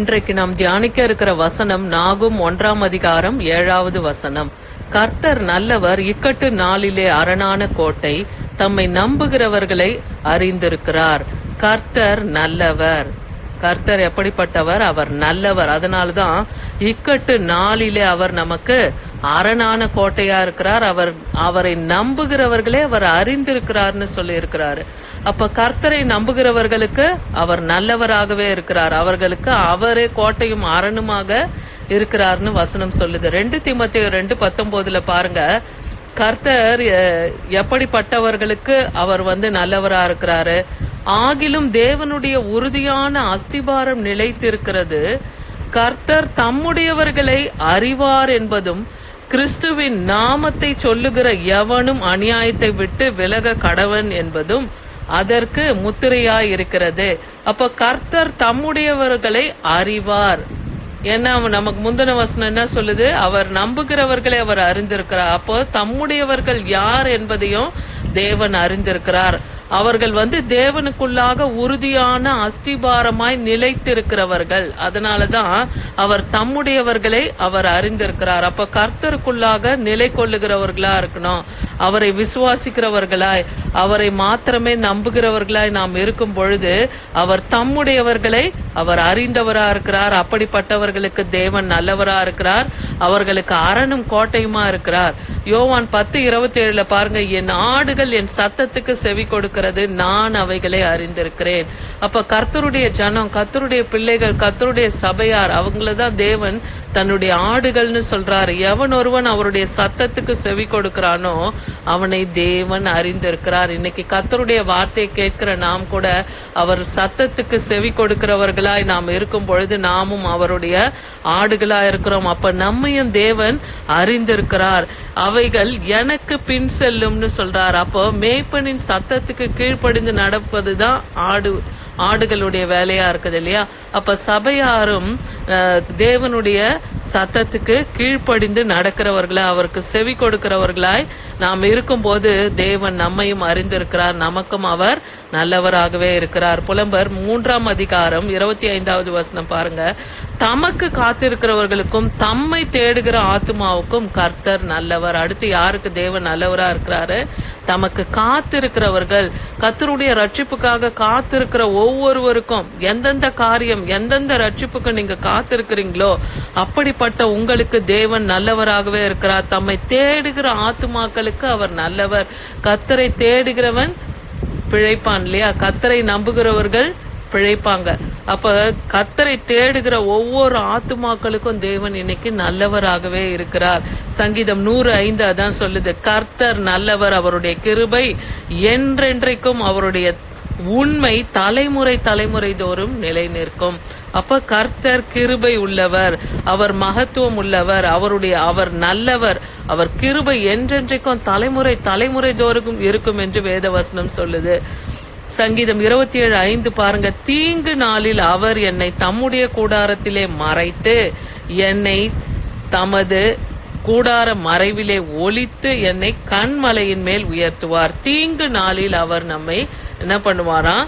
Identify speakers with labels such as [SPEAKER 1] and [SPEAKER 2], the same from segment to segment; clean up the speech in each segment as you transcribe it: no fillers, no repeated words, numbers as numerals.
[SPEAKER 1] இன்றைக்கு நாம் தியானிக்க இருக்கிற வசனம் நாகும் 1ஆம் அதிகாரம் 7வது வசனம். கர்த்தர் நல்லவர், இக்கட்டு நாளிலே அரணான கோட்டை, தம்மை நம்புகிறவர்களை அறிந்திருக்கிறார். கர்த்தர் நல்லவர். கர்த்தர் எப்படிப்பட்டவர்? அவர் நல்லவர். அதனாலதான் இக்கட்டு நாளிலே அவர் நமக்கு அரணான கோட்டையா இருக்கிறார். அவரை நம்புகிறவர்களே அவர் அறிந்திருக்கிறார்னு சொல்லி இருக்கிறாரு. அப்ப கர்த்தரை நம்புகிறவர்களுக்கு அவர் நல்லவராகவே இருக்கிறார். அவர்களுக்கு அவரே கோட்டையும் அரணுமாக இருக்கிறார்னு வசனம் சொல்லுது. 2 தீமோத்தேயு 2:19 பாருங்க, கர்த்தர் எப்படிப்பட்டவர்களுக்கு அவர் நல்லவரா இருக்கிறாரு. ஆகிலும் தேவனுடைய உறுதியான அஸ்திபாரம் நிலைத்திருக்கிறது. கர்த்தர் தம்முடையவர்களை அறிவார் என்பதும், கிறிஸ்துவின் நாமத்தை சொல்லுகிற எவனும் அநியாயத்தை விட்டு விலக கடவன் என்பதும் அதற்கு முத்திரையாய் இருக்கிறது. அப்ப கர்த்தர் தம்முடையவர்களை அறிவார். ஏன்னா நமக்கு முந்தின வசனம் என்ன சொல்லுது? அவர் நம்புகிறவர்களை அவர் அறிந்திருக்கிறார். அப்போ தம்முடையவர்கள் யார் என்பதையும் தேவன் அறிந்திருக்கிறார். அவர்கள் தேவனுக்குள்ளாக உறுதியான அஸ்திபாரமாய் நிலைத்திருக்கிறவர்கள். அதனாலதான் அவர் தம்முடையவர்களை அவர் அறிந்திருக்கிறார். அப்ப கர்த்தருக்குள்ளாக நிலை கொள்ளுகிறவர்களா இருக்கணும். அவரை விசுவாசிக்கிறவர்களாய், அவரை மாத்திரமே நம்புகிறவர்களாய் நாம் இருக்கும் பொழுது அவர் தம்முடையவர்களை அவர் அறிந்தவரா இருக்கிறார். அப்படிப்பட்டவர்களுக்கு தேவன் நல்லவரா இருக்கிறார். அவர்களுக்கு அரணும் கோட்டையுமா இருக்கிறார். யோவான் 10:27 பாருங்க, என் ஆடுகள் என் சத்தத்துக்கு செவி கொடுக்கிறது, நான் அவைகளை அறிந்திருக்கிறேன். அப்ப கர்த்தருடைய ஜனம், கர்த்தருடைய பிள்ளைகள், கர்த்தருடைய சபையார், அவங்களதான் தேவன் தன்னுடைய ஆடுகள்னு சொல்றாரு. எவன் ஒருவன் அவருடைய சத்தத்துக்கு செவி கொடுக்கிறானோ அவனை தேவன் அறிந்திருக்கிறார். இன்னைக்கு கர்த்தருடைய வார்த்தையை கேட்கிற நாம் கூட அவர் சத்தத்துக்கு செவி கொடுக்கிறவர்களாய் நாம் இருக்கும் பொழுது நாமும் அவருடைய ஆடுகளா இருக்கிறோம். அப்ப நம்மையும் தேவன் அறிந்திருக்கிறார். அவைகள் எனக்கு பின் செல்லும்னு சொல்றார். அப்போ மேய்ப்பனின் சத்தத்துக்கு கீழ்ப்படிந்து நடப்பதுதான் ஆடுகளுடைய வேலையா இருக்குது இல்லையா? அப்ப சபையாரும் தேவனுடைய சத்தத்துக்கு கீழ்ப்படிந்து நடக்கிறவர்களாய், அவருக்கு செவி கொடுக்கிறவர்களாய் நாம் இருக்கும் போது தேவன் நம்மையும் அறிந்திருக்கிறார். நமக்கும் அவர் நல்லவராகவே இருக்கிறார். புலம்பர் 3ஆம் அதிகாரம் 25வது வசனம் பாருங்க, தமக்கு காத்திருக்கிறவர்களுக்கும் தம்மை தேடுகிற ஆத்துமாவுக்கும் கர்த்தர் நல்லவர். அடுத்து யாருக்கு தேவன் நல்லவரா இருக்கிறாரு? தமக்கு காத்திருக்கிறவர்கள், கர்த்தருடைய ரட்சிப்புக்காக காத்திருக்கிற ஒவ்வொருவருக்கும், எந்தெந்த காரியம், எந்தெந்த ரட்சிப்புக்கு நீங்க காத்திருக்கிறீங்களோ அப்படிப்பட்ட உங்களுக்கு தேவன் நல்லவராகவே இருக்கிறார். தம்மை தேடுகிற ஆத்துமாக்களுக்கு அவர் நல்லவர். கர்த்தரை தேடுகிறவன் பிழைப்பான் இல்லையா? கர்த்தரை நம்புகிறவர்கள் பிழைப்பாங்க. அப்ப கர்த்தரை தேடுகிற ஒவ்வொரு ஆத்துமாக்களுக்கும் தேவன் இன்னைக்கு நல்லவராகவே இருக்கிறார். சங்கீதம் 105 அதான் சொல்லுது, கர்த்தர் நல்லவர், அவருடைய கிருபை என்றென்றைக்கும், அவருடைய உண்மை தலைமுறை தலைமுறை தோறும் நிலை நிற்கும். அப்ப கர்த்தர் கிருபை உள்ளவர், அவர் மகத்துவம் உள்ளவர், அவர் நல்லவர், அவர் கிருபை என்றென்றைக்கும் தலைமுறை தலைமுறை தோறும் இருக்கும் என்று வேதவசனம் சொல்லுது. சங்கீதம் 27:5 பாருங்க, தீங்கு நாளில் அவர் என்னை தம்முடைய கூடாரத்திலே மறைத்து, என்னை தமது கூடார மறைவிலே ஒளித்து, என்னை கண்மலையின் மேல் உயர்த்துவார். தீங்கு நாளில் அவர் நம்மை என்ன பண்ணுவாராம்?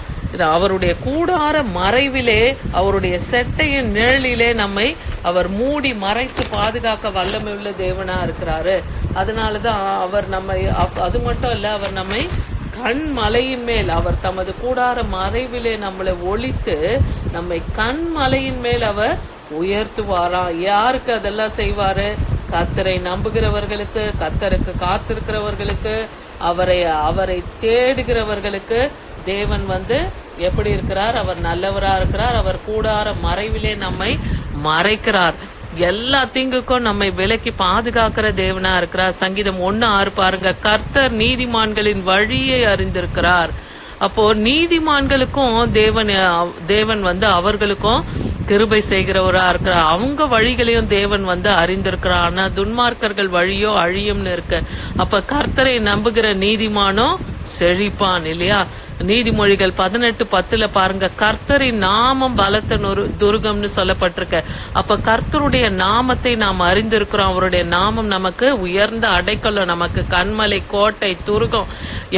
[SPEAKER 1] அவருடைய கூடார மறைவிலே, அவருடைய செட்டையின் நிழலிலே நம்மை அவர் மூடி மறைத்து பாதுகாக்க வல்லமை உள்ள தேவனா இருக்கிறாரு. அதனாலதான் அவர் நம்மை, அது மட்டும் இல்ல, அவர் நம்மை கண்மலையின் மேல், அவர் தமது கூடார மறைவிலே நம்மளை ஒளித்து நம்மை கண்மலையின் மேல் அவர் உயர்த்துவாராம். யாருக்கு அதெல்லாம் செய்வாரு? கர்த்தரை நம்புகிறவர்களுக்கு, கர்த்தருக்கு காத்திருக்கிறவர்களுக்கு, அவரை தேடுகிறவர்களுக்கு தேவன் எப்படி இருக்கிறார்? அவர் நல்லவரா இருக்கிறார். அவர் கூடார மறைவிலே நம்மை மறைக்கிறார். எல்லா தீங்குக்கும் நம்மை விலக்கி பாதுகாக்கிற தேவனா இருக்கிறார். சங்கீதம் 1:6 பாருங்க, கர்த்தர் நீதிமான்களின் வழியை அறிந்திருக்கிறார். அப்போ நீதிமான்களுக்கும் தேவன் அவர்களுக்கும் கிருபை செய்கிறவரா இருக்கிறார். அவங்க வழிகளையும் தேவன் அறிந்திருக்கிறார். ஆனா துன்மார்க்கர்கள் வழியோ அழியும்னு இருக்கு. அப்ப கர்த்தரை நம்புகிற நீதிமானோ செழிப்பான் இல்லையா? நீதிமொழிகள் 18:10 பாருங்க, கர்த்தரின் நாமம் பலத்த துருகம்னு சொல்லப்பட்டிருக்க. அப்ப கர்த்தருடைய நாமத்தை நாம் அறிந்திருக்கிறோம். அவருடைய நாமம் நமக்கு உயர்ந்த அடைக்கலம், நமக்கு கண்மலை, கோட்டை, துருகம்.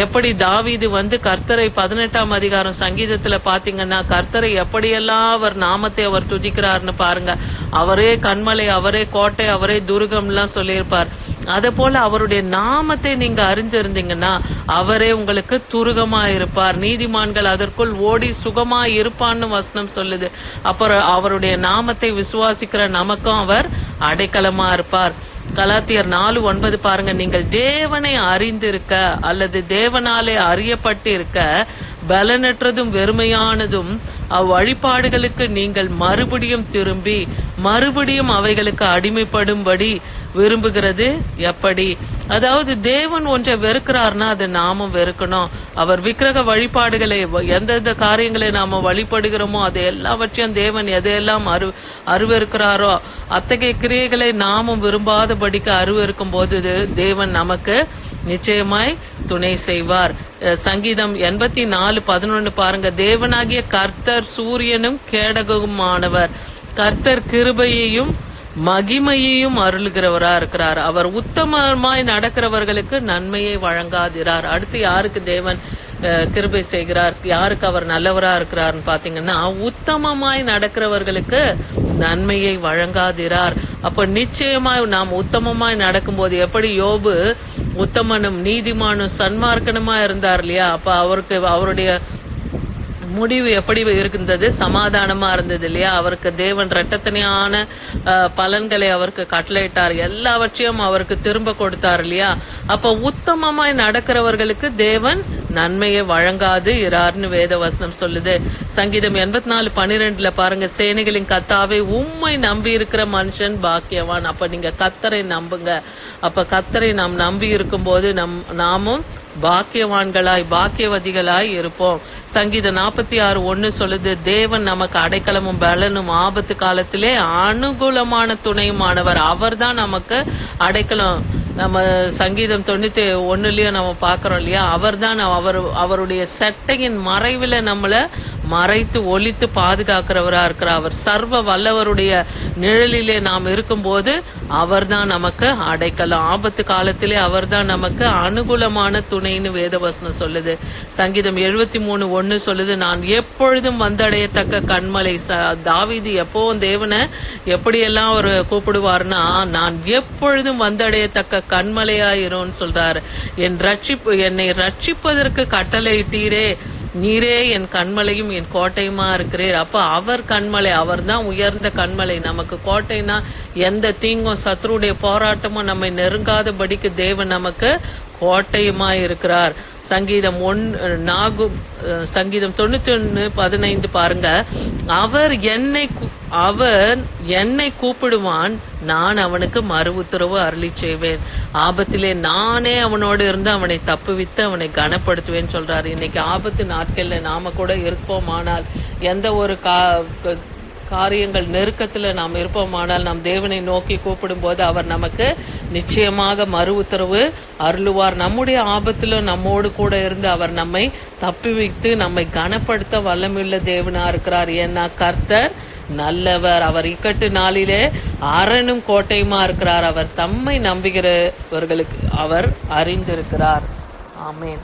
[SPEAKER 1] எப்படி தாவீது கர்த்தரை 18ஆம் அதிகாரம் சங்கீதத்துல பாத்தீங்கன்னா கர்த்தரை எப்படியெல்லாம் அவர் நாமத்தை அவர் துதிக்கிறார்னு பாருங்க. அவரே கண்மலை, அவரே கோட்டை, அவரே துருகம் எல்லாம் சொல்லியிருப்பார். அதே போல அவருடைய நாமத்தை நீங்க அறிஞ்சிருந்தீங்கன்னா அவரே உங்களுக்கு துருகமா இருப்பார். நீதிமான்கள் அதற்குள் ஓடி சுகமா இருப்பான்னு வசனம் சொல்லுது. அப்புறம் அவருடைய நாமத்தை விசுவாசிக்கிற நமக்கும் அவர் அடைக்கலமா இருப்பார். கலாத்தியர் 4:9 பாருங்க, நீங்கள் தேவனை அறிந்திருக்க அல்லது தேவனாலே அறியப்பட்டு இருக்க பலனற்றதும் வெறுமையானதும் அவ்வழிபாடுகளுக்கு நீங்கள் மறுபடியும் திரும்பி மறுபடியும் அவைகளுக்கு அடிமைப்படும்படி விரும்புகிறது எப்படி? அதாவது தேவன் ஒன்றை வெறுக்கிறார்னா அது நாமும் வெறுக்கணும். அவர் விக்கிரக வழிபாடுகளை, எந்தெந்த காரியங்களை நாம வழிபடுகிறோமோ அது எல்லாவற்றையும் தேவன் எதையெல்லாம் அருவருக்கிறாரோ அத்தகைய கிரியைகளை நாமும் விரும்பாதபடிக்கு அருவருக்கும் போது தேவன் நமக்கு நிச்சயமாய் துணை செய்வார். சங்கீதம் 84:11 பாருங்க, தேவனாகிய கர்த்தர் சூரியனும் கேடகமானவர், கர்த்தர் கிருபையையும் மகிமையையும் அருளுகிறவரா இருக்கிறார். அவர் உத்தமமாய் நடக்கிறவர்களுக்கு நன்மையை வழங்காதிரார். அடுத்து யாருக்கு தேவன் கிருபை செய்கிறார், யாருக்கு அவர் நல்லவரா இருக்கிறார்னு பாத்தீங்கன்னா உத்தமமாய் நடக்கிறவர்களுக்கு நன்மையை வழங்காதிரார். அப்ப நிச்சயமாய் நாம் உத்தமமாய் நடக்கும் போது, எப்படி யோபு உத்தமனும் நீதிமானும் சன்மார்க்கனுமா இருந்தார் இல்லையா? அப்ப அவருடைய முடிவு எப்படி இருந்தது? சமாதானமா இருந்தது இல்லையா? அவருக்கு தேவன் இரட்டத்தனையான பலன்களை அவருக்கு கட்டளையிட்டார், எல்லாவற்றையும் அவருக்கு திரும்ப கொடுத்தார் இல்லையா? அப்ப உத்தமமாய் நடக்கிறவர்களுக்கு தேவன் நன்மையை வழங்காது இரார்னு வேத வசனம் சொல்லுது. சங்கீதம் 84:12 பாருங்க, சேனைகளின் கர்த்தாவே உம்மை நம்பி இருக்கிற மனுஷன் பாக்கியவான். அப்ப நீங்க கர்த்தரை நம்புங்க. அப்ப கர்த்தரை நாம் நம்பி இருக்கும் போது நாமும் பாக்கியவான்களாய் பாக்கியவதிகளாய் இருப்போம். சங்கீதம் 46:1 சொல்லுது, தேவன் நமக்கு அடைக்கலமும் பலனும் ஆபத்து காலத்திலே அனுகூலமான துணையுமானவர். அவர் தான் நமக்கு அடைக்கலம். நம்ம சங்கீதம் 91 நம்ம பாக்குறோம் இல்லையா? அவர் தான் அவருடைய சட்டையின் மறைவில நம்மள மறைத்து ஒளித்து பாதுகாக்கிறவரா இருக்கிறார். அவர் சர்வ வல்லவருடைய நிழலிலே நாம் இருக்கும் போது அவர் தான் நமக்கு அடைக்கலம். ஆபத்து காலத்திலே அவர் தான் நமக்கு அனுகூலமான துணைன்னு வேதவசனம் சொல்லுது. சங்கீதம் 73:1 சொல்லுது, நான் எப்பொழுதும் வந்தடையத்தக்க கண்மலை. தாவீது எப்பவும் தேவனை எப்படியெல்லாம் அவர் கூப்பிடுவார்னா, நான் எப்பொழுதும் வந்தடையத்தக்க கண்மலையாயிரும் சொல்றாரு. என்னை ரட்சிப்பதற்கு கட்டளையிட்டீரே, நீரே என் கண்மலையும் என் கோட்டையுமா இருக்கிறீர். அப்ப அவர் கண்மலை, அவர் தான் உயர்ந்த கண்மலை. நமக்கு கோட்டைனா எந்த தீங்கும் சத்ருடைய போராட்டமும் நம்மை நெருங்காதபடிக்கு தேவன் நமக்கு கோட்டையுமா இருக்கிறார். சங்கீதம் 91:15 பாருங்க, அவர் என்னை கூப்பிடுவான், நான் அவனுக்கு மறு உத்தரவு அருளி செய்வேன். ஆபத்திலே நானே அவனோடு இருந்து அவனை தப்புவித்து அவனை கனப்படுத்துவேன்னு சொல்றாரு. இன்னைக்கு ஆபத்து நாட்கள்ல நாம கூட இருப்போமானால், எந்த ஒரு காரியங்கள் நெருக்கத்துல நாம் இருப்போமானால், நாம் தேவனை நோக்கி கூப்பிடும் போது அவர் நமக்கு நிச்சயமாக மறு உத்தரவு அருளுவார். நம்முடைய ஆபத்துல நம்மோடு கூட இருந்து அவர் நம்மை தப்புவித்து நம்மை கனப்படுத்த வல்லமுள்ள தேவனா இருக்கிறார். ஏன்னா கர்த்தர் நல்லவர். அவர் இக்கட்டு நாளிலே அரணும் கோட்டையுமா இருக்கிறார். அவர் தம்மை நம்புகிறவர்களுக்கு அவர் அறிந்திருக்கிறார். ஆமேன்.